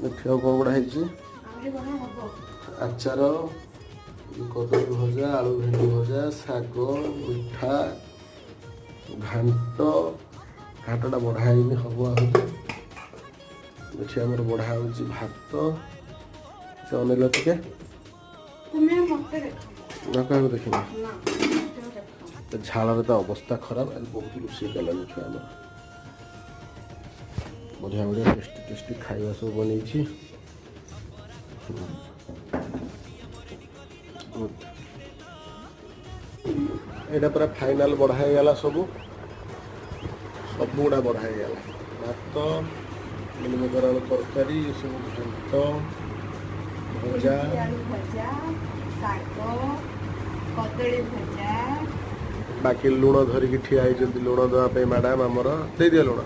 देखिए कौन गुड़ा है आचार कदली भजा आलू भेंडी भजा शाग मिठा घांट घाटटा बढ़ाई हम देखिए आम बढ़ा हो भात से अनेल टे देखिए झाड़ तो अवस्था खराब बहुत रोषे कलानी छुआ बढ़िया बढ़िया टेस्टी टेस्टी खाଇବା सब बन एटा पूरा फाइनल बढ़ाईगला सब गुड़ा बढ़ाईगला भात मिलमिकर तरकारी सब घांट भजा बाकी लुण धरिकी ठिया लुण देवाई मैडम आमर दे दिया लुण